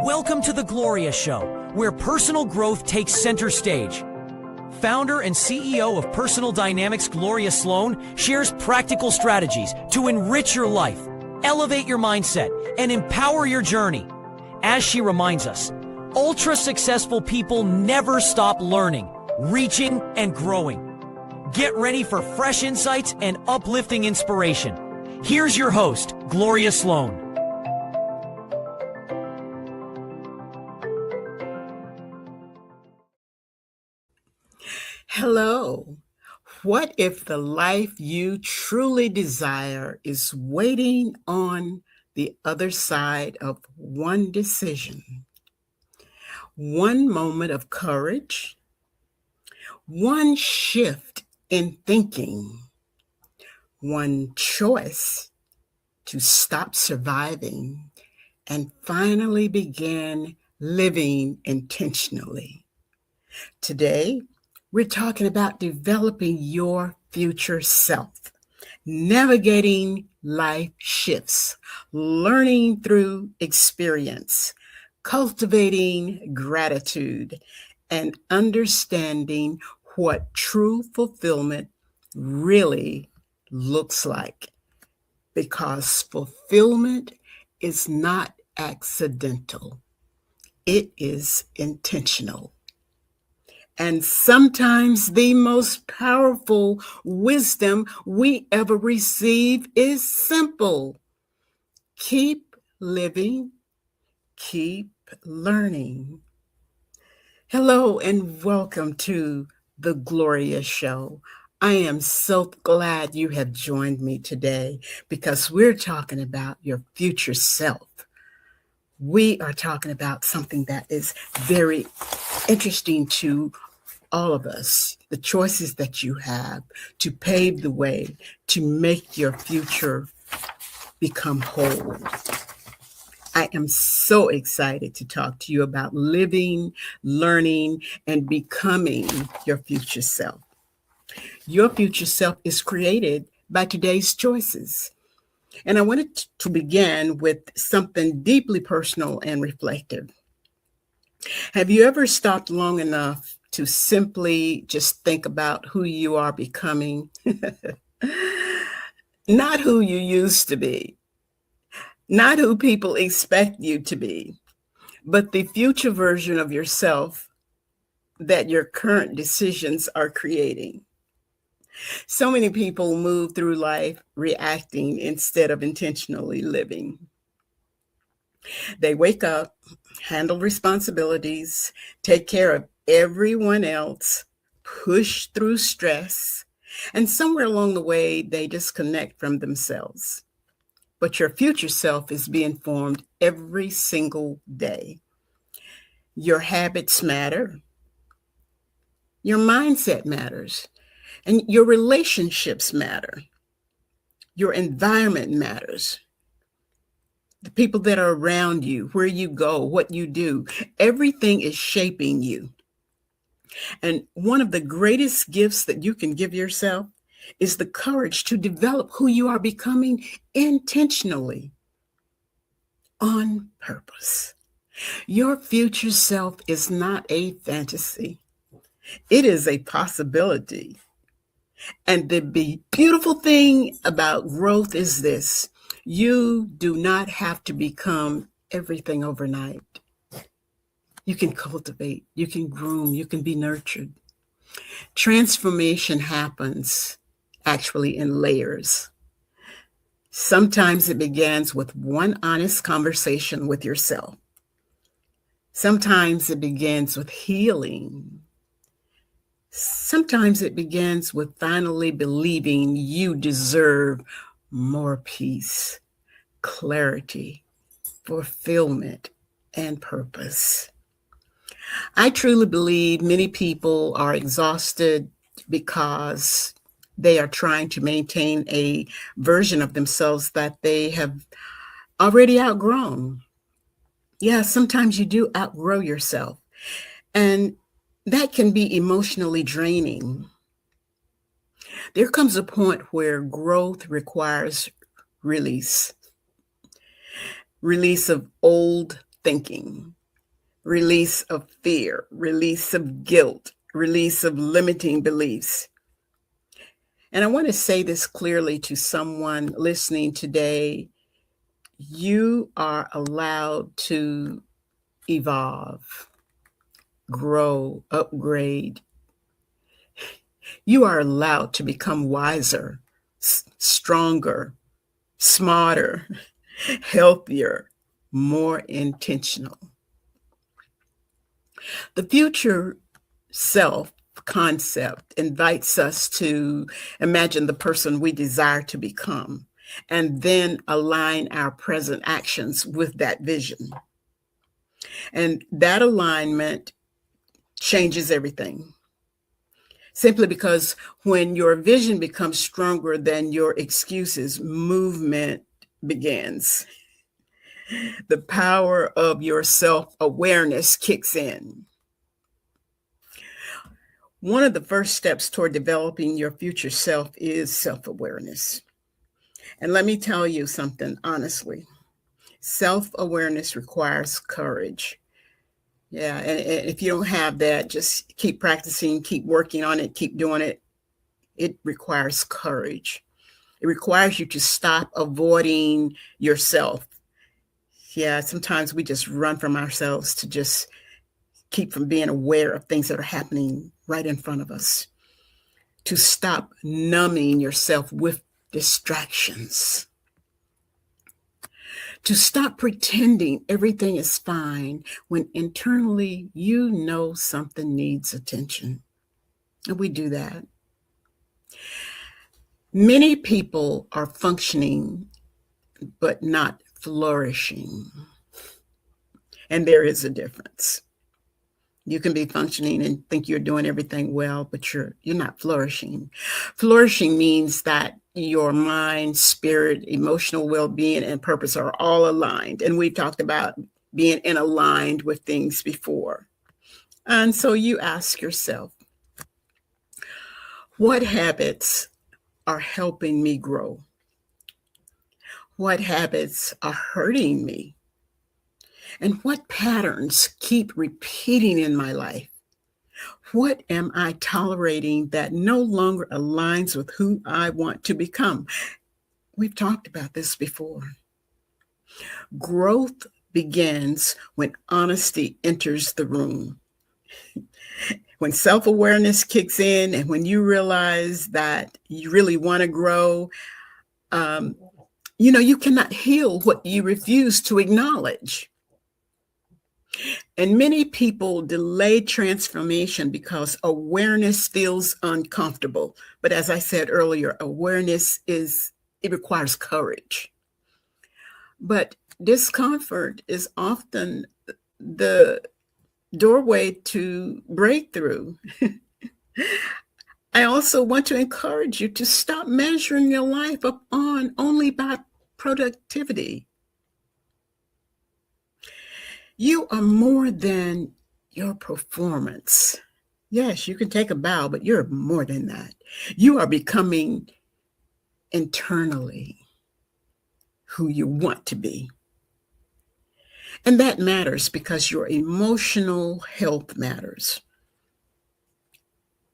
Welcome to the Gloria Show, where personal growth takes center stage. Founder and CEO of Personal Dynamics, Gloria Sloan, shares practical strategies to enrich your life, elevate your mindset, and empower your journey. As she reminds us, ultra-successful people never stop learning, reaching, and growing. Get ready for fresh insights and uplifting inspiration. Here's your host, Gloria Sloan. Hello. What if the life you truly desire is waiting on the other side of one decision, one moment of courage, one shift in thinking, one choice to stop surviving and finally begin living intentionally? Today, we're talking about developing your future self, navigating life shifts, learning through experience, cultivating gratitude, and understanding what true fulfillment really looks like. Because fulfillment is not accidental, it is intentional. And sometimes the most powerful wisdom we ever receive is simple. Keep living, keep learning. Hello and welcome to the Gloria Show. I am so glad you have joined me today because we're talking about your future self. We are talking about something that is very interesting to all of us, the choices that you have to pave the way to make your future become whole. I am so excited to talk to you about living, learning, and becoming your future self. Your future self is created by today's choices. And I wanted to begin with something deeply personal and reflective. Have you ever stopped long enough to simply just think about who you are becoming? Not who you used to be, not who people expect you to be, but the future version of yourself that your current decisions are creating. So many people move through life reacting instead of intentionally living. They wake up, handle responsibilities, take care of everyone else, push through stress, and somewhere along the way, they disconnect from themselves. But your future self is being formed every single day. Your habits matter, your mindset matters, and your relationships matter. Your environment matters. The people that are around you, where you go, what you do, everything is shaping you. And one of the greatest gifts that you can give yourself is the courage to develop who you are becoming intentionally, on purpose. Your future self is not a fantasy. It is a possibility. And the beautiful thing about growth is this: you do not have to become everything overnight. You can cultivate, you can groom, you can be nurtured. Transformation happens actually in layers. Sometimes it begins with one honest conversation with yourself. Sometimes it begins with healing. Sometimes it begins with finally believing you deserve more peace, clarity, fulfillment, and purpose. I truly believe many people are exhausted because they are trying to maintain a version of themselves that they have already outgrown. Yeah, sometimes you do outgrow yourself, and that can be emotionally draining. There comes a point where growth requires release, release of old thinking, release of fear, release of guilt, release of limiting beliefs. And I want to say this clearly to someone listening today. You are allowed to evolve, grow, upgrade. You are allowed to become wiser, stronger, smarter, healthier, more intentional. The future self concept invites us to imagine the person we desire to become and then align our present actions with that vision. And that alignment changes everything. Simply because when your vision becomes stronger than your excuses, movement begins. The power of your self-awareness kicks in. One of the first steps toward developing your future self is self-awareness. And let me tell you something honestly. Self-awareness requires courage. Yeah, and if you don't have that, just keep practicing, keep working on it, keep doing it. It requires courage. It requires you to stop avoiding yourself. Yeah, sometimes we just run from ourselves to just keep from being aware of things that are happening right in front of us. To stop numbing yourself with distractions. To stop pretending everything is fine when internally you know something needs attention. And we do that. Many people are functioning, but not flourishing. And there is a difference. You can be functioning and think you're doing everything well, but you're not flourishing. Flourishing means that your mind, spirit, emotional well-being, and purpose are all aligned. And we've talked about being in aligned with things before. And so you ask yourself, what habits are helping me grow? What habits are hurting me? And what patterns keep repeating in my life? What am I tolerating that no longer aligns with who I want to become? We've talked about this before. Growth begins when honesty enters the room. When self-awareness kicks in and when you realize that you really want to grow, you cannot heal what you refuse to acknowledge. And many people delay transformation because awareness feels uncomfortable. But as I said earlier, it requires courage. But discomfort is often the doorway to breakthrough. I also want to encourage you to stop measuring your life upon only by productivity. You are more than your performance. Yes, you can take a bow, but you're more than that. You are becoming internally who you want to be. And that matters because your emotional health matters.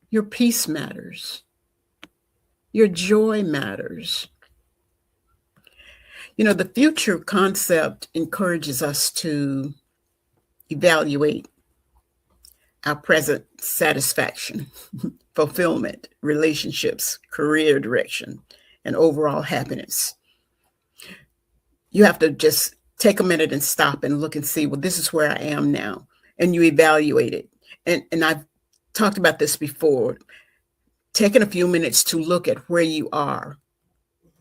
Your peace matters. Your joy matters. The future concept encourages us to evaluate our present satisfaction, fulfillment, relationships, career direction, and overall happiness. You have to just take a minute and stop and look and see, well, this is where I am now. And you evaluate it. And I've talked about this before, taking a few minutes to look at where you are,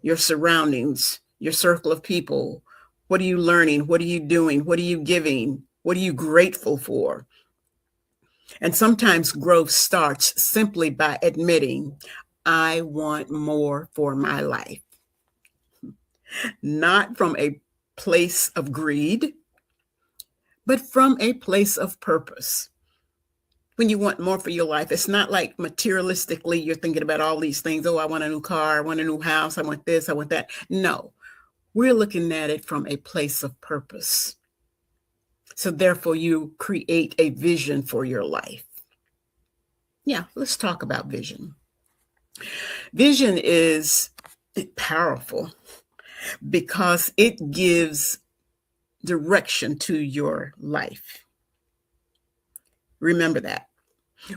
your surroundings, your circle of people. What are you learning? What are you doing? What are you giving? What are you grateful for? And sometimes growth starts simply by admitting, I want more for my life. Not from a place of greed, but from a place of purpose. When you want more for your life, it's not like materialistically you're thinking about all these things. Oh, I want a new car, I want a new house, I want this, I want that. No, we're looking at it from a place of purpose. So therefore, you create a vision for your life. Yeah, let's talk about vision. Vision is powerful because it gives direction to your life. Remember that.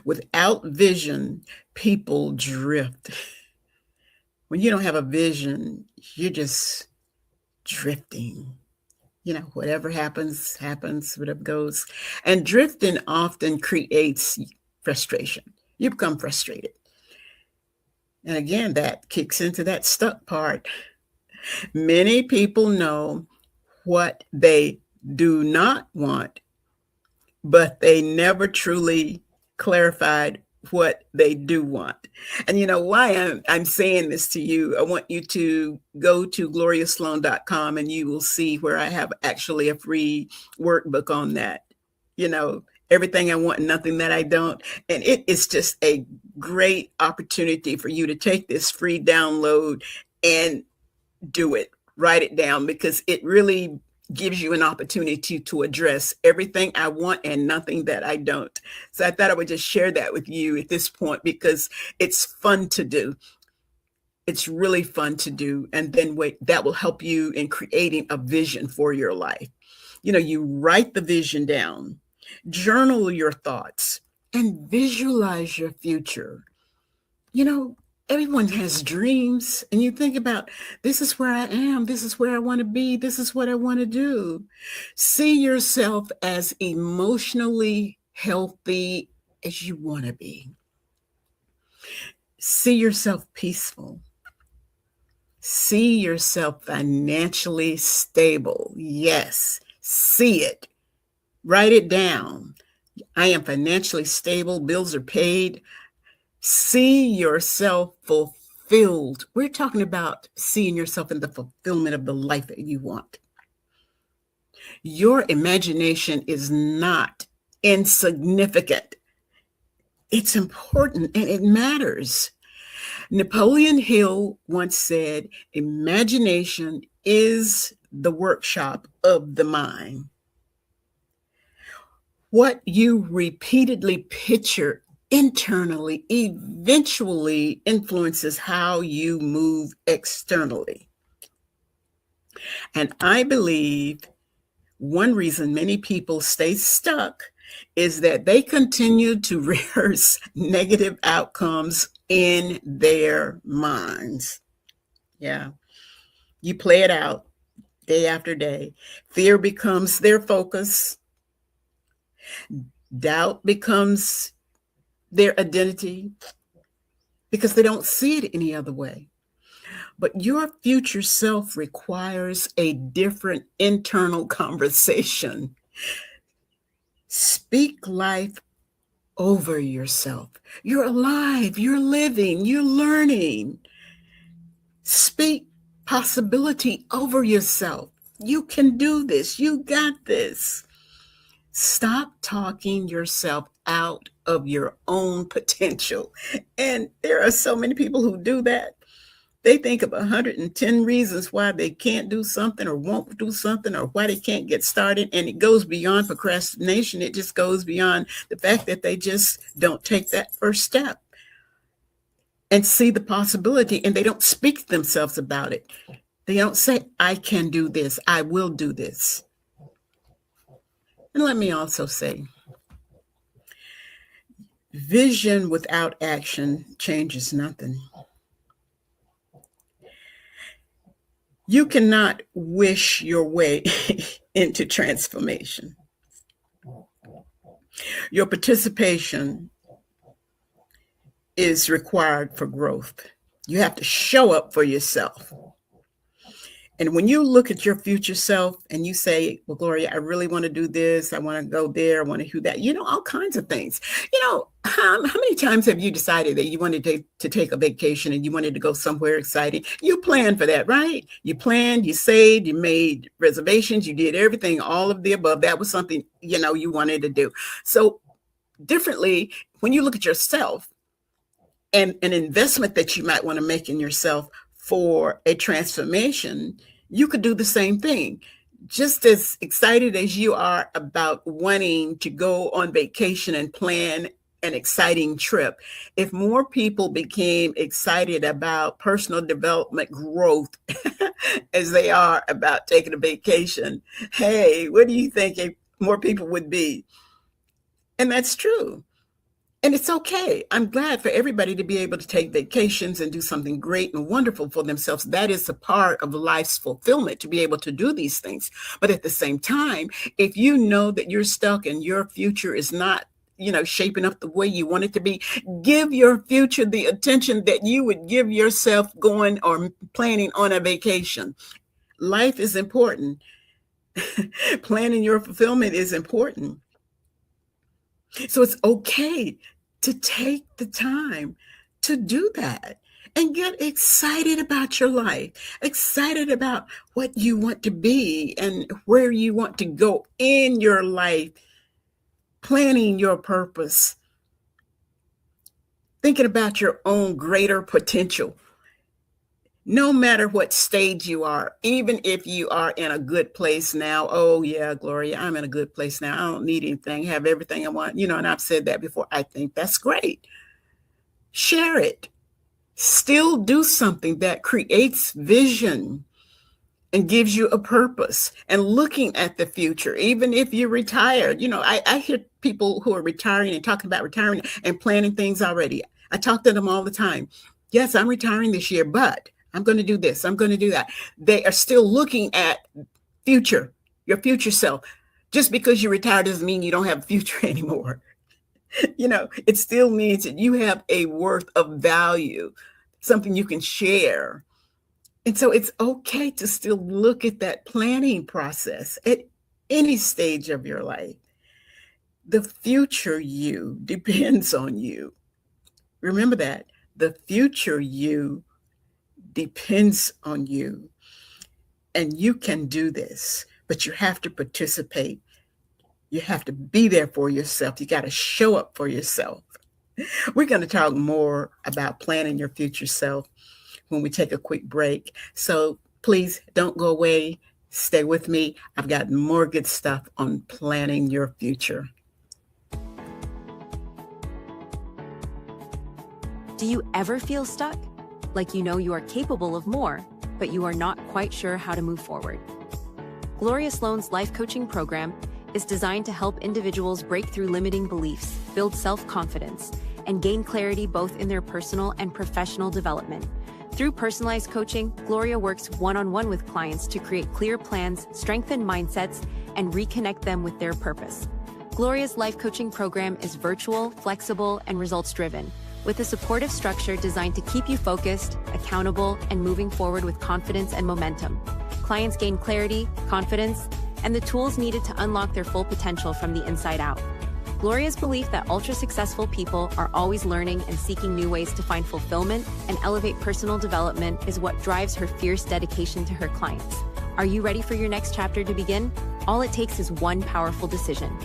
Without vision, people drift. When you don't have a vision, you're just drifting. Whatever happens, happens, whatever goes. And drifting often creates frustration. You become frustrated. And again, that kicks into that stuck part. Many people know what they do not want, but they never truly clarified what they do want. And you know why I'm saying this to you? I want you to go to gloriasloan.com and you will see where I have actually a free workbook on that. Everything I want and nothing that I don't. And it is just a great opportunity for you to take this free download and do it. Write it down, because it really gives you an opportunity to address everything I want and nothing that I don't. So I thought I would just share that with you at this point, because it's fun to do. It's really fun to do. And then that will help you in creating a vision for your life. You write the vision down, journal your thoughts, and visualize your future. Everyone has dreams, and you think about, this is where I am, this is where I want to be, this is what I want to do. See yourself as emotionally healthy as you want to be. See yourself peaceful. See yourself financially stable. Yes, see it. Write it down. I am financially stable, bills are paid. See yourself fulfilled. We're talking about seeing yourself in the fulfillment of the life that you want. Your imagination is not insignificant. It's important and it matters. Napoleon Hill once said, imagination is the workshop of the mind. What you repeatedly picture internally eventually influences how you move externally. And I believe one reason many people stay stuck is that they continue to rehearse negative outcomes in their minds. Yeah. You play it out day after day. Fear becomes their focus. Doubt becomes their identity, because they don't see it any other way. But your future self requires a different internal conversation. Speak life over yourself. You're alive, you're living, you're learning. Speak possibility over yourself. You can do this. You got this. Stop talking yourself out of your own potential. And there are so many people who do that. They think of 110 reasons why they can't do something or won't do something or why they can't get started. And it goes beyond procrastination. It just goes beyond the fact that they just don't take that first step and see the possibility, and they don't speak to themselves about it. They don't say, I can do this. I will do this. And let me also say, vision without action changes nothing. You cannot wish your way into transformation. Your participation is required for growth. You have to show up for yourself. And when you look at your future self and you say, well, Gloria, I really want to do this. I want to go there. I want to do that. All kinds of things. How many times have you decided that you wanted to take a vacation and you wanted to go somewhere exciting? You planned for that, right? You planned, you saved, you made reservations, you did everything, all of the above. That was something, you wanted to do. So differently, when you look at yourself and an investment that you might want to make in yourself for a transformation, you could do the same thing. just as excited as you are about wanting to go on vacation and plan an exciting trip, if more people became excited about personal development growth as they are about taking a vacation, hey, what do you think more people would be? And that's true. And it's okay. I'm glad for everybody to be able to take vacations and do something great and wonderful for themselves. That is a part of life's fulfillment, to be able to do these things. But at the same time, if you know that you're stuck and your future is not, shaping up the way you want it to be, give your future the attention that you would give yourself going or planning on a vacation. Life is important. Planning your fulfillment is important. So it's okay to take the time to do that and get excited about your life, excited about what you want to be and where you want to go in your life, planning your purpose, thinking about your own greater potential. No matter what stage you are, even if you are in a good place now, oh yeah, Gloria, I'm in a good place now. I don't need anything, have everything I want, and I've said that before. I think that's great. Share it. Still do something that creates vision and gives you a purpose and looking at the future, even if you're retired. I hear people who are retiring and talking about retiring and planning things already. I talk to them all the time. Yes, I'm retiring this year, but I'm going to do this. I'm going to do that. They are still looking at future, your future self. Just because you're retired doesn't mean you don't have a future anymore. It still means that you have a worth of value, something you can share. And so it's okay to still look at that planning process at any stage of your life. The future you depends on you. Remember that. The future you depends on you. And you can do this, but you have to participate. You have to be there for yourself. You got to show up for yourself. We're going to talk more about planning your future self when we take a quick break. So please don't go away. Stay with me. I've got more good stuff on planning your future. Do you ever feel stuck? Like you are capable of more, but you are not quite sure how to move forward? Gloria Sloan's life coaching program is designed to help individuals break through limiting beliefs, build self-confidence, and gain clarity both in their personal and professional development. Through personalized coaching, Gloria works one-on-one with clients to create clear plans, strengthen mindsets, and reconnect them with their purpose. Gloria's life coaching program is virtual, flexible, and results-driven, with a supportive structure designed to keep you focused, accountable, and moving forward with confidence and momentum. Clients gain clarity, confidence, and the tools needed to unlock their full potential from the inside out. Gloria's belief that ultra-successful people are always learning and seeking new ways to find fulfillment and elevate personal development is what drives her fierce dedication to her clients. Are you ready for your next chapter to begin? All it takes is one powerful decision.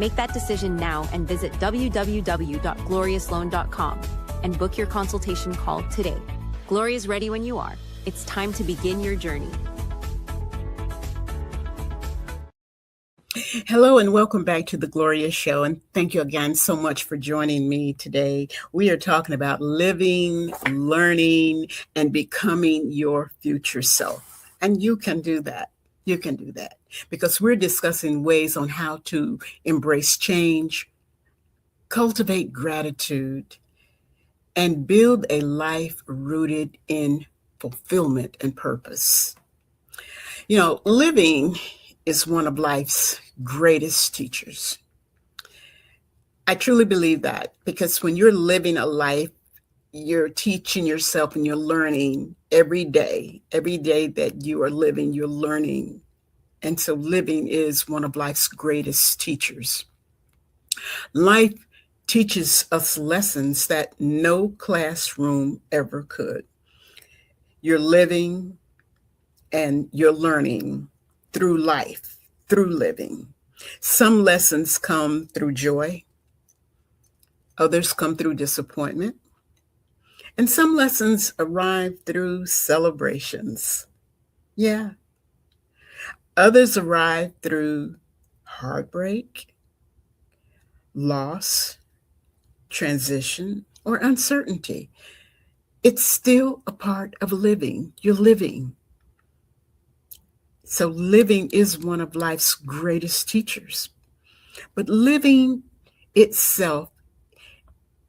Make that decision now and visit www.gloriasloan.com and book your consultation call today. Gloria's ready when you are. It's time to begin your journey. Hello and welcome back to the Gloria Show. And thank you again so much for joining me today. We are talking about living, learning, and becoming your future self. And you can do that. You can do that because we're discussing ways on how to embrace change, cultivate gratitude, and build a life rooted in fulfillment and purpose. Living is one of life's greatest teachers. I truly believe that because when you're living a life, you're teaching yourself and you're learning every day that you are living, you're learning. And so living is one of life's greatest teachers. Life teaches us lessons that no classroom ever could. You're living and you're learning through life, through living. Some lessons come through joy. Others come through disappointment. And some lessons arrive through celebrations. Yeah. Others arrive through heartbreak, loss, transition, or uncertainty. It's still a part of living. You're living. So, living is one of life's greatest teachers. But living itself,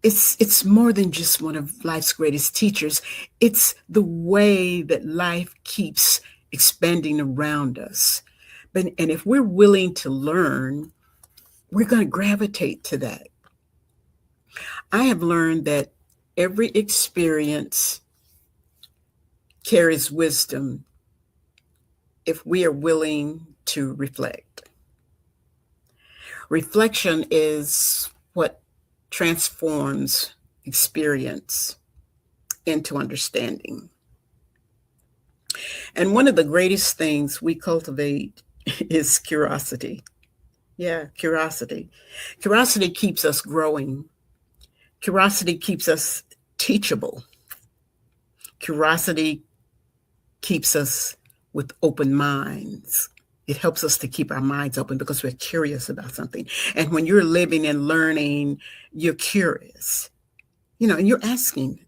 it's more than just one of life's greatest teachers. It's the way that life keeps expanding around us. And if we're willing to learn, we're going to gravitate to that. I have learned that every experience carries wisdom if we are willing to reflect. Reflection is what transforms experience into understanding. And one of the greatest things we cultivate is curiosity. Yeah, curiosity. Curiosity keeps us growing. Curiosity keeps us teachable. Curiosity keeps us with open minds. It helps us to keep our minds open because we're curious about something. And when you're living and learning, you're curious, and you're asking,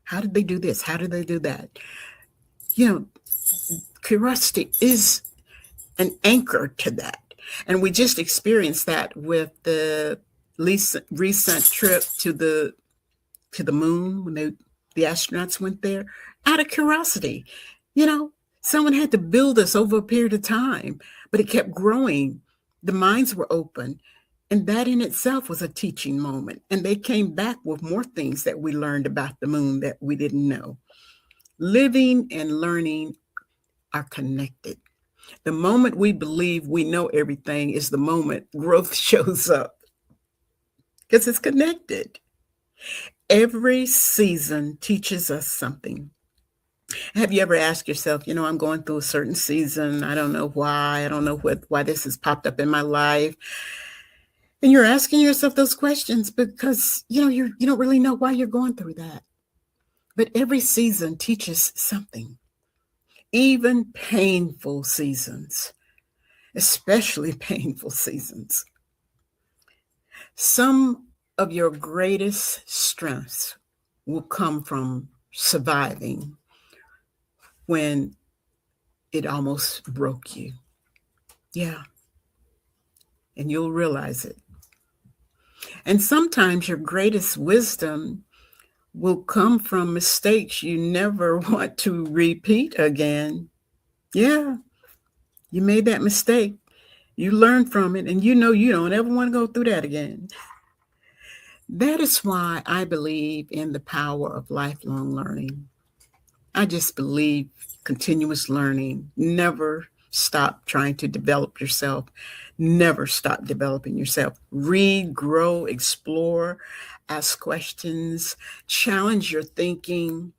how did they do this? How did they do that? Curiosity is an anchor to that. And we just experienced that with the recent trip to the moon when the astronauts went there out of curiosity. Someone had to build us over a period of time, but it kept growing. The minds were open. And that in itself was a teaching moment. And they came back with more things that we learned about the moon that we didn't know. Living and learning are connected. The moment we believe we know everything is the moment growth shows up, because it's connected. Every season teaches us something. Have you ever asked yourself, I'm going through a certain season. I don't know why. I don't know why this has popped up in my life. And you're asking yourself those questions because, you don't really know why you're going through that. But every season teaches something. Even painful seasons, especially painful seasons. Some of your greatest strengths will come from surviving when it almost broke you. Yeah. And you'll realize it. And sometimes your greatest wisdom will come from mistakes you never want to repeat again. Yeah. You made that mistake. You learned from it, and you don't ever want to go through that again. That is why I believe in the power of lifelong learning. I just believe continuous learning. Never stop trying to develop yourself. Never stop developing yourself. Read, grow, explore, ask questions, challenge your thinking.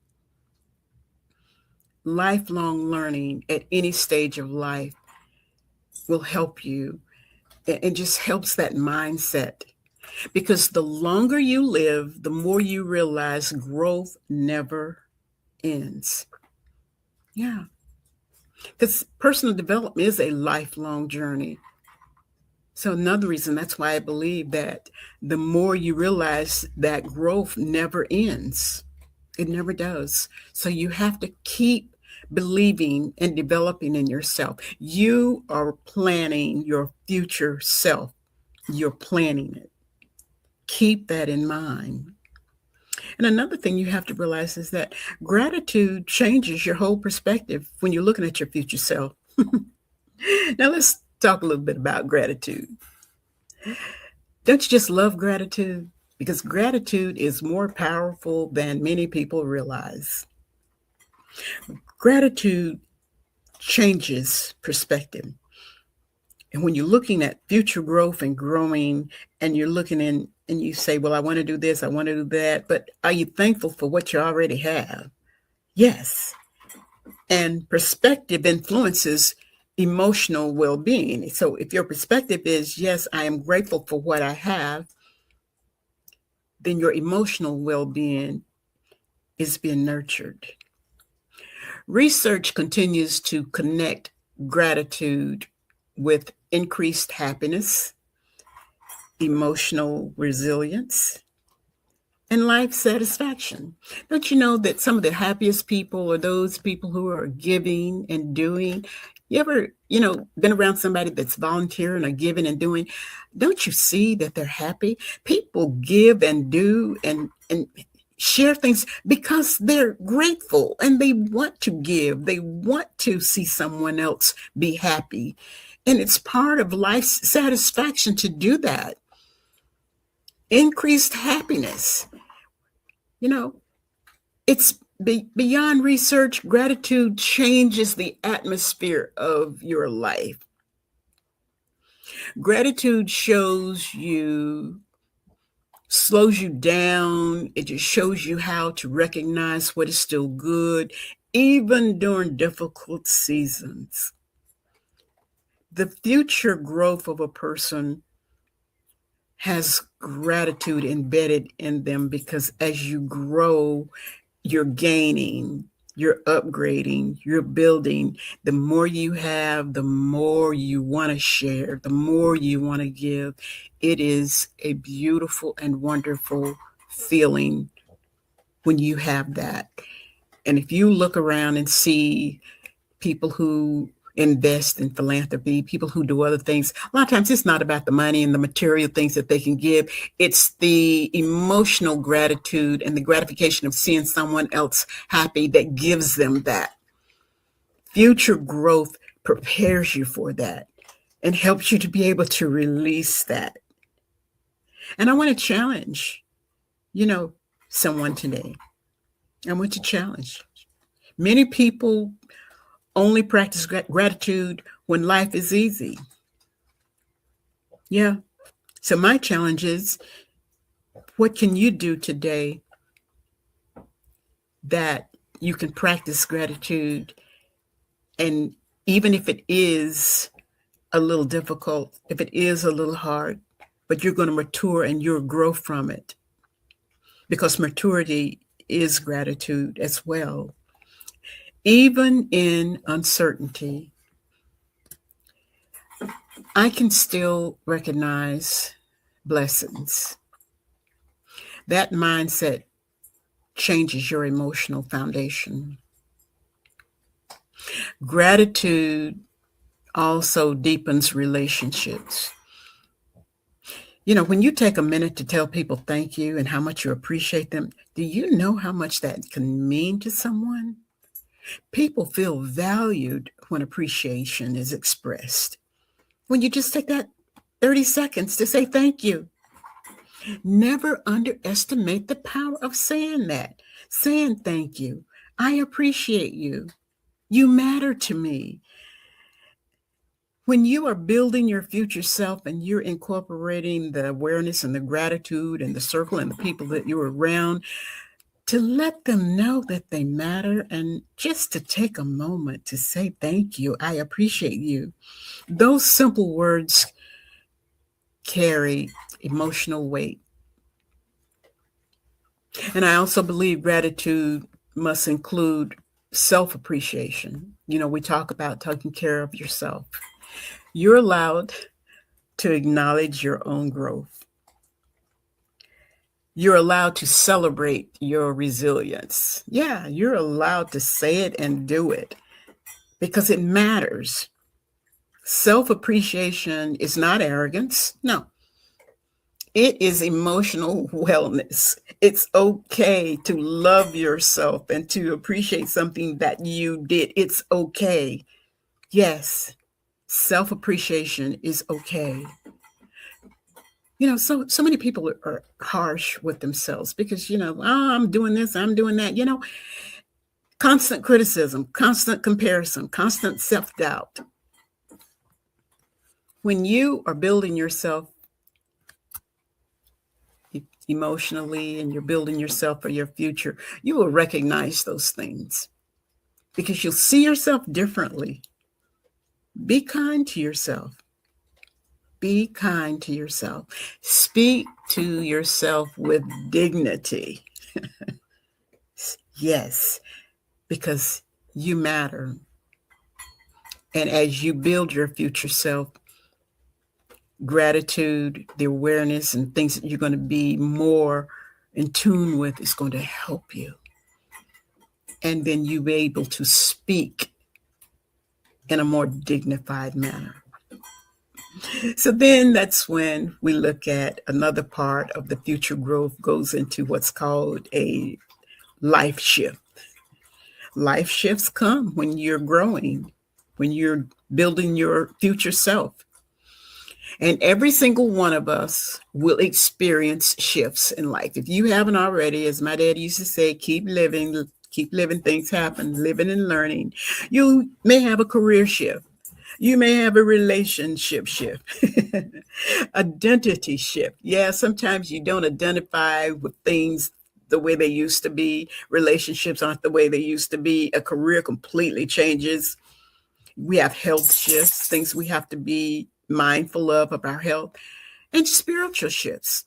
Lifelong learning at any stage of life will help you. It just helps that mindset. Because the longer you live, the more you realize growth never ends. Yeah. Because personal development is a lifelong journey. So another reason, that's why I believe that the more you realize that growth never ends. It never does. So you have to keep believing and developing in yourself. You are planning your future self. You're planning it. Keep that in mind. And another thing you have to realize is that gratitude changes your whole perspective when you're looking at your future self. Now let's talk a little bit about gratitude. Don't you just love gratitude? Because gratitude is more powerful than many people realize. Gratitude changes perspective. And when you're looking at future growth and growing, and you're looking in and you say, well, I want to do this, I want to do that, but are you thankful for what you already have? Yes. And perspective influences emotional well-being. So if your perspective is, yes, I am grateful for what I have, then your emotional well-being is being nurtured. Research continues to connect gratitude with increased happiness, emotional resilience, and life satisfaction. Don't you know that some of the happiest people are those people who are giving and doing? You ever, been around somebody that's volunteering or giving and doing? Don't you see that they're happy? People give and do and share things because they're grateful and they want to give. They want to see someone else be happy. And it's part of life's satisfaction to do that. Increased happiness. It's beyond research. Gratitude changes the atmosphere of your life. Gratitude slows you down. It just shows you how to recognize what is still good, even during difficult seasons. The future growth of a person has gratitude embedded in them because as you grow, you're gaining, you're upgrading, you're building. The more you have, the more you want to share, the more you want to give. It is a beautiful and wonderful feeling when you have that. And if you look around and see people who invest in philanthropy, people who do other things, a lot of times it's not about the money and the material things that they can give. It's the emotional gratitude and the gratification of seeing someone else happy that gives them that. Future growth prepares you for that and helps you to be able to release that. And I want to challenge, someone today. I want to challenge. Many people only practice gratitude when life is easy. Yeah. So my challenge is, what can you do today that you can practice gratitude? And even if it is a little difficult, if it is a little hard, but you're going to mature and you'll grow from it. Because maturity is gratitude as well. Even in uncertainty, I can still recognize blessings. That mindset changes your emotional foundation. Gratitude also deepens relationships. When you take a minute to tell people thank you and how much you appreciate them, do you know how much that can mean to someone? People feel valued when appreciation is expressed. When you just take that 30 seconds to say thank you. Never underestimate the power of saying that. Saying thank you. I appreciate you. You matter to me. When you are building your future self and you're incorporating the awareness and the gratitude and the circle and the people that you're around, to let them know that they matter and just to take a moment to say thank you, I appreciate you. Those simple words carry emotional weight. And I also believe gratitude must include self-appreciation. We talk about taking care of yourself. You're allowed to acknowledge your own growth. You're allowed to celebrate your resilience. Yeah, you're allowed to say it and do it because it matters. Self-appreciation is not arrogance. No. It is emotional wellness. It's okay to love yourself and to appreciate something that you did. It's okay. Yes, self-appreciation is okay. So many people are harsh with themselves because, I'm doing this, I'm doing that, constant criticism, constant comparison, constant self-doubt. When you are building yourself emotionally and you're building yourself for your future, you will recognize those things because you'll see yourself differently. Be kind to yourself. Be kind to yourself. Speak to yourself with dignity. Yes, because you matter. And as you build your future self, gratitude, the awareness, and things that you're going to be more in tune with is going to help you. And then you'll be able to speak in a more dignified manner. So then that's when we look at another part of the future growth goes into what's called a life shift. Life shifts come when you're growing, when you're building your future self. And every single one of us will experience shifts in life. If you haven't already, as my dad used to say, keep living, things happen, living and learning. You may have a career shift. You may have a relationship shift, identity shift. Yeah, sometimes you don't identify with things the way they used to be. Relationships aren't the way they used to be. A career completely changes. We have health shifts, things we have to be mindful of our health, and spiritual shifts.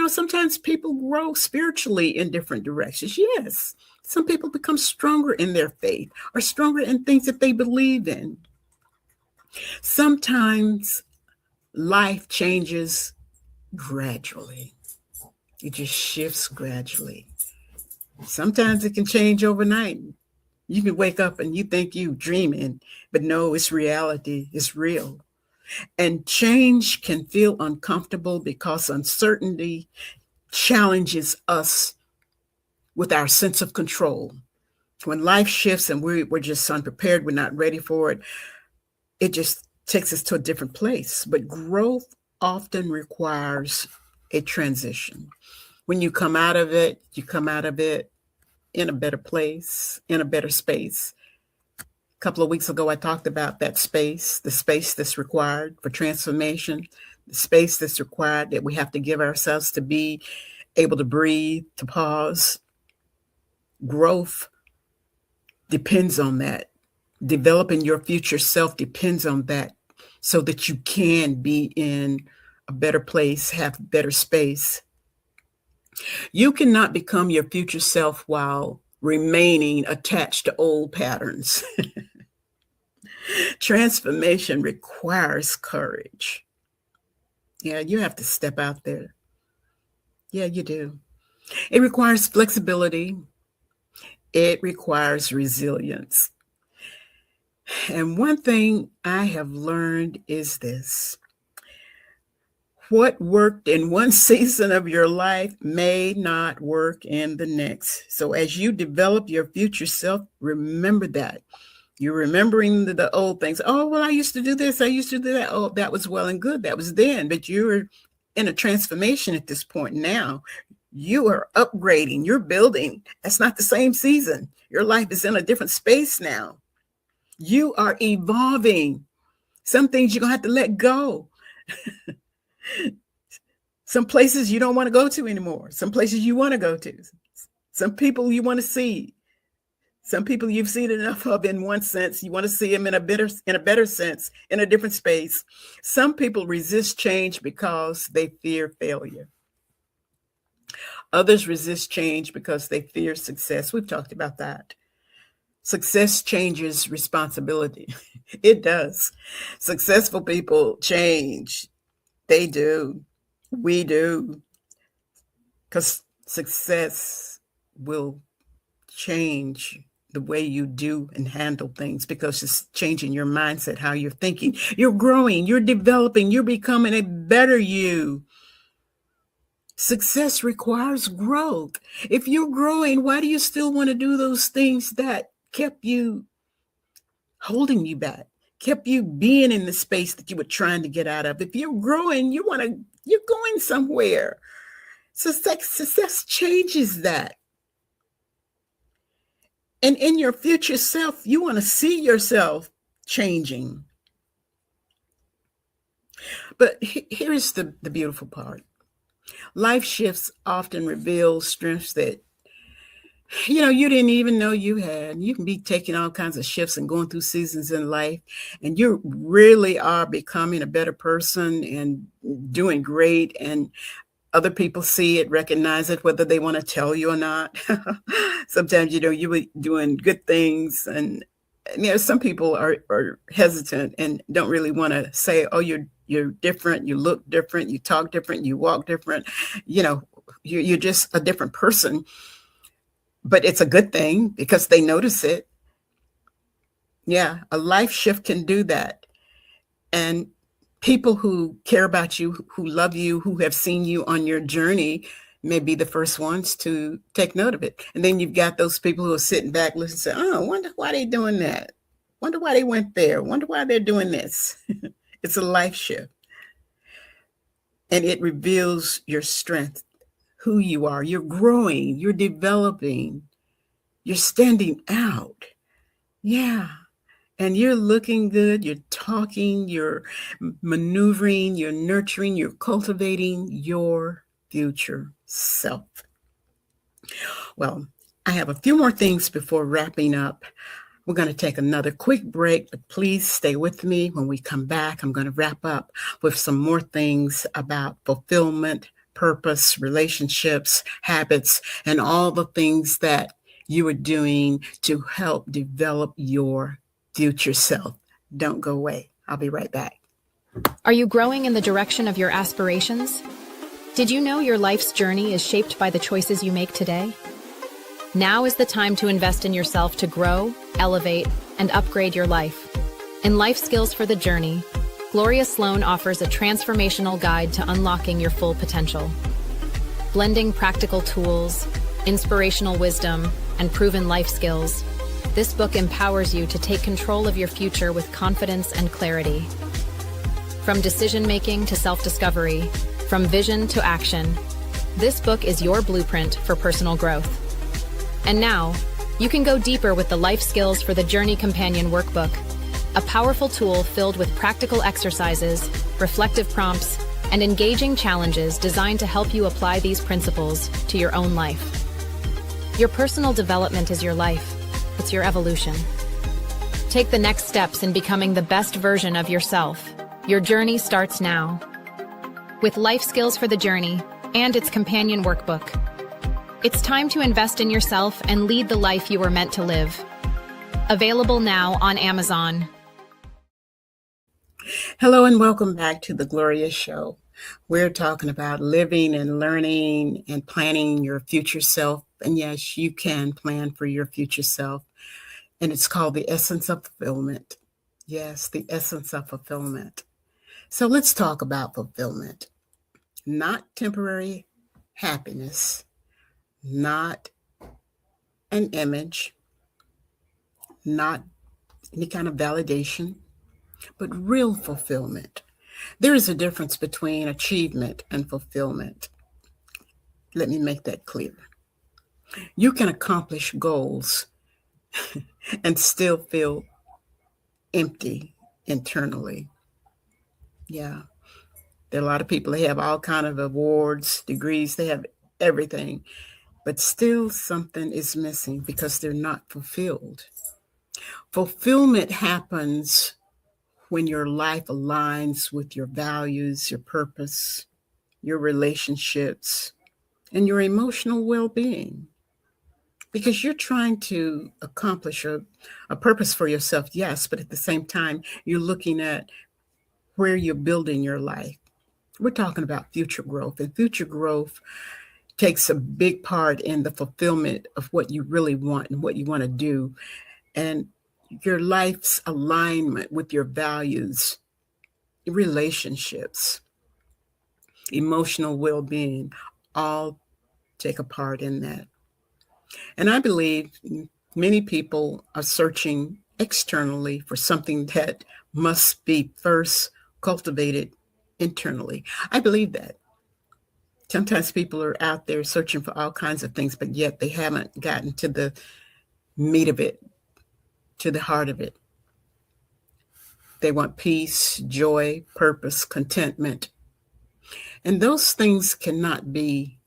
Sometimes people grow spiritually in different directions. Yes, some people become stronger in their faith or stronger in things that they believe in. Sometimes life changes gradually. It just shifts gradually. Sometimes it can change overnight. You can wake up and you think you're dreaming, but no, it's reality. It's real. And change can feel uncomfortable because uncertainty challenges us with our sense of control. When life shifts and we're just unprepared, we're not ready for it, it just takes us to a different place. But growth often requires a transition. When you come out of it, you come out of it in a better place, in a better space. A couple of weeks ago, I talked about that space, the space that's required for transformation, the space that's required that we have to give ourselves to be able to breathe, to pause. Growth depends on that. Developing your future self depends on that, so that you can be in a better place, have better space. You cannot become your future self while remaining attached to old patterns. Transformation requires courage. Yeah, you have to step out there. Yeah, you do. It requires flexibility. It requires resilience. And one thing I have learned is this: what worked in one season of your life may not work in the next. So as you develop your future self, remember that. You're remembering the old things. Oh, well, I used to do this. I used to do that. Oh, that was well and good. That was then. But you're in a transformation at this point now. You are upgrading. You're building. That's not the same season. Your life is in a different space now. You are evolving. Some things you're going to have to let go. Some places you don't want to go to anymore. Some places you want to go to. Some people you want to see. Some people you've seen enough of in one sense. You want to see them in a better sense, in a different space. Some people resist change because they fear failure. Others resist change because they fear success. We've talked about that. Success changes responsibility. It does. Successful people change. They do. We do. Because success will change the way you do and handle things, because it's changing your mindset, how you're thinking. You're growing, you're developing, you're becoming a better you. Success requires growth. If you're growing, why do you still want to do those things that kept you holding you back, kept you being in the space that you were trying to get out of? If you're growing, you're going somewhere. Success changes that. And in your future self, you want to see yourself changing. But here's the beautiful part. Life shifts often reveal strengths that, you didn't even know you had. You can be taking all kinds of shifts and going through seasons in life, and you really are becoming a better person and doing great. And other people see it, recognize it, whether they want to tell you or not. Sometimes, you were doing good things and some people are hesitant and don't really want to say, oh, you're different, you look different, you talk different, you walk different, you're just a different person. But it's a good thing because they notice it. Yeah, a life shift can do that. And people who care about you, who love you, who have seen you on your journey may be the first ones to take note of it. And then you've got those people who are sitting back, listening, say, oh, I wonder why they're doing that. Wonder why they went there. Wonder why they're doing this. It's a life shift. And it reveals your strength, who you are. You're growing, you're developing, you're standing out. Yeah. And you're looking good, you're talking, you're maneuvering, you're nurturing, you're cultivating your future self. Well, I have a few more things before wrapping up. We're going to take another quick break, but please stay with me. When we come back, I'm going to wrap up with some more things about fulfillment, purpose, relationships, habits, and all the things that you are doing to help develop your future self. Don't go away. I'll be right back. Are you growing in the direction of your aspirations? Did you know your life's journey is shaped by the choices you make today? Now is the time to invest in yourself to grow, elevate, and upgrade your life. In Life Skills for the Journey, Gloria Sloan offers a transformational guide to unlocking your full potential. Blending practical tools, inspirational wisdom, and proven life skills, this book empowers you to take control of your future with confidence and clarity. From decision-making to self-discovery, from vision to action, this book is your blueprint for personal growth. And now, you can go deeper with the Life Skills for the Journey Companion Workbook, a powerful tool filled with practical exercises, reflective prompts, and engaging challenges designed to help you apply these principles to your own life. Your personal development is your life. It's your evolution. Take the next steps in becoming the best version of yourself. Your journey starts now. With Life Skills for the Journey and its companion workbook, it's time to invest in yourself and lead the life you were meant to live. Available now on Amazon. Hello and welcome back to the Gloria Show. We're talking about living and learning and planning your future self. And yes, you can plan for your future self. And it's called the essence of fulfillment. Yes, the essence of fulfillment. So let's talk about fulfillment. Not temporary happiness, not an image, not any kind of validation, but real fulfillment. There is a difference between achievement and fulfillment. Let me make that clear. You can accomplish goals and still feel empty internally. Yeah. There are a lot of people, they have all kinds of awards, degrees, they have everything, but still something is missing because they're not fulfilled. Fulfillment happens when your life aligns with your values, your purpose, your relationships, and your emotional well-being. Because you're trying to accomplish a purpose for yourself, yes, but at the same time, you're looking at where you're building your life. We're talking about future growth, and future growth takes a big part in the fulfillment of what you really want and what you want to do. And your life's alignment with your values, relationships, emotional well-being, all take a part in that. And I believe many people are searching externally for something that must be first cultivated internally. I believe that. Sometimes people are out there searching for all kinds of things, but yet they haven't gotten to the meat of it, to the heart of it. They want peace, joy, purpose, contentment. And those things cannot be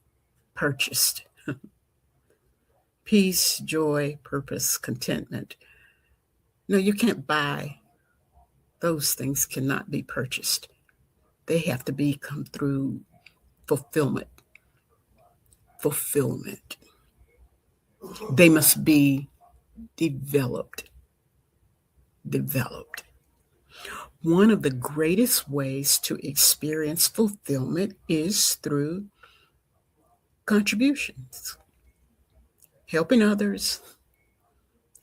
purchased. Peace, joy, purpose, contentment. No, you can't buy. Those things cannot be purchased. They have to come through fulfillment. Fulfillment. They must be developed. developed. One of the greatest ways to experience fulfillment is through contributions, helping others,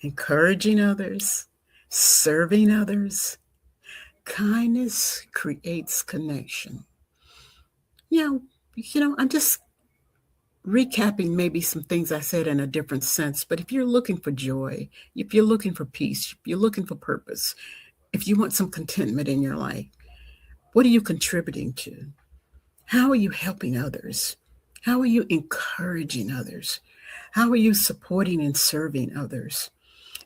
encouraging others, serving others. Kindness creates connection. I'm just recapping maybe some things I said in a different sense, but if you're looking for joy, if you're looking for peace, if you're looking for purpose, if you want some contentment in your life, what are you contributing to? How are you helping others? How are you encouraging others? How are you supporting and serving others?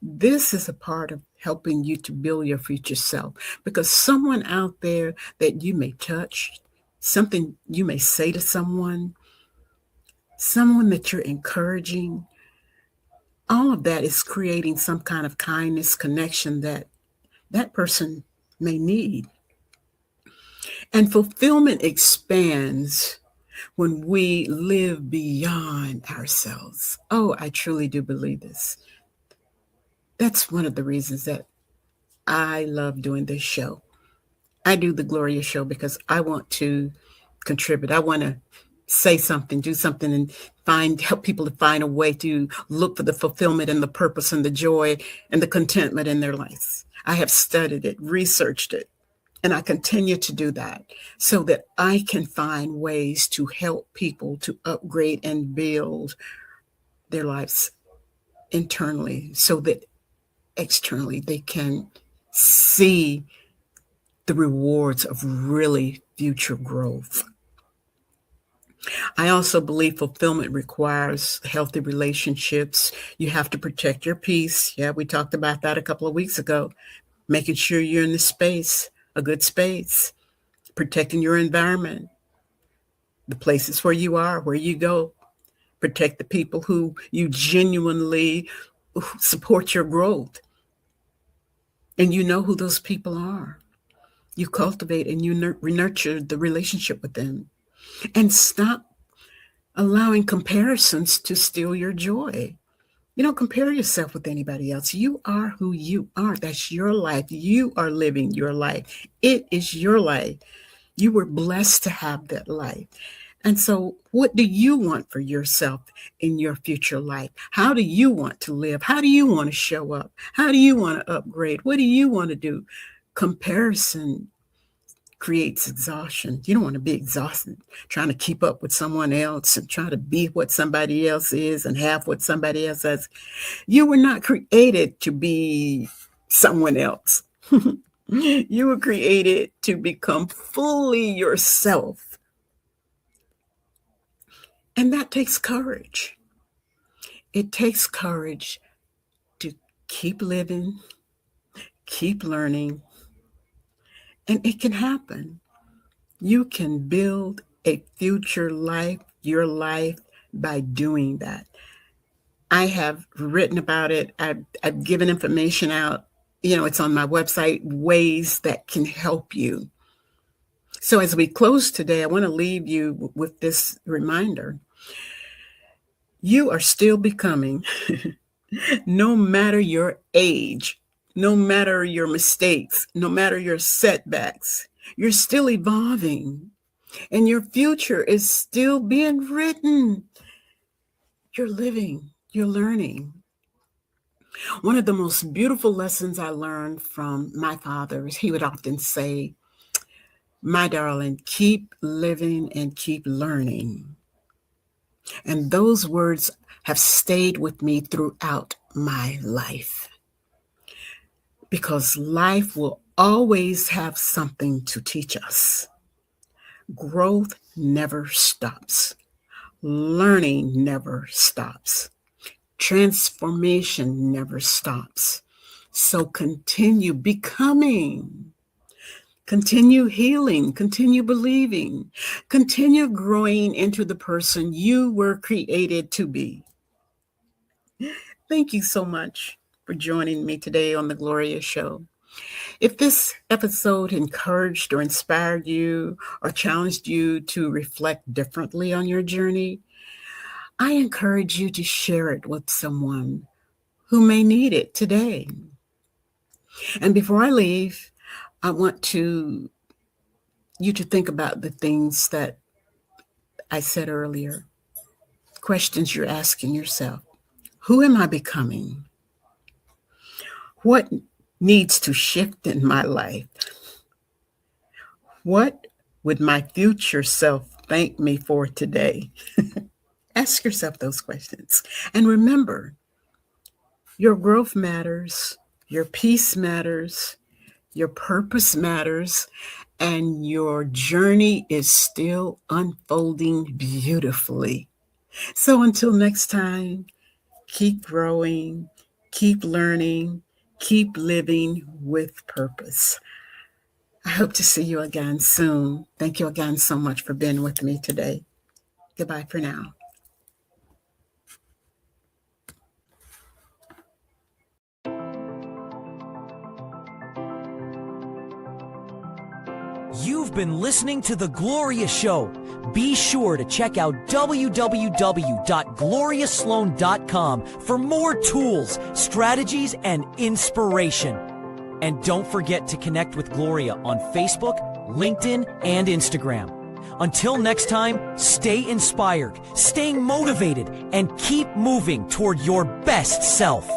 This is a part of helping you to build your future self, because someone out there that you may touch, something you may say to someone that you're encouraging, all of that is creating some kind of kindness connection that person may need. And fulfillment expands when we live beyond ourselves. Oh, I truly do believe this. That's one of the reasons that I love doing this show. I do the Gloria Show because I want to contribute. I want to say something, do something, and help people to find a way to look for the fulfillment and the purpose and the joy and the contentment in their lives. I have studied it, researched it, and I continue to do that so that I can find ways to help people to upgrade and build their lives internally so that externally they can see the rewards of really future growth. I also believe fulfillment requires healthy relationships. You have to protect your peace. Yeah, we talked about that a couple of weeks ago. Making sure you're in the space, a good space, protecting your environment, the places where you are, where you go. Protect the people who you genuinely support your growth. And you know who those people are. You cultivate and you nurture the relationship with them. And stop allowing comparisons to steal your joy. You don't compare yourself with anybody else. You are who you are. That's your life. You are living your life. It is your life. You were blessed to have that life. And so what do you want for yourself in your future life? How do you want to live? How do you want to show up? How do you want to upgrade? What do you want to do? Comparison creates exhaustion. You don't want to be exhausted trying to keep up with someone else and trying to be what somebody else is and have what somebody else has. You were not created to be someone else. You were created to become fully yourself. And that takes courage. It takes courage to keep living, keep learning, and it can happen. You can build a future life, your life, by doing that. I have written about it. I've given information out. It's on my website, ways that can help you. So as we close today, I want to leave you with this reminder. You are still becoming, no matter your age, no matter your mistakes, no matter your setbacks, you're still evolving and your future is still being written. You're living, you're learning. One of the most beautiful lessons I learned from my father is he would often say, "My darling, keep living and keep learning." And those words have stayed with me throughout my life, because life will always have something to teach us. Growth never stops. Learning never stops. Transformation never stops. So continue becoming. Continue healing, continue believing, continue growing into the person you were created to be. Thank you so much for joining me today on the Gloria Show. If this episode encouraged or inspired you or challenged you to reflect differently on your journey, I encourage you to share it with someone who may need it today. And before I leave, I want you to think about the things that I said earlier. Questions you're asking yourself. Who am I becoming? What needs to shift in my life? What would my future self thank me for today? Ask yourself those questions. And remember, your growth matters, your peace matters, your purpose matters, and your journey is still unfolding beautifully. So until next time, keep growing, keep learning, keep living with purpose. I hope to see you again soon. Thank you again so much for being with me today. Goodbye for now. You've been listening to The Gloria Show. Be sure to check out www.gloriasloan.com for more tools, strategies, and inspiration. And don't forget to connect with Gloria on Facebook, LinkedIn, and Instagram. Until next time, stay inspired, stay motivated, and keep moving toward your best self.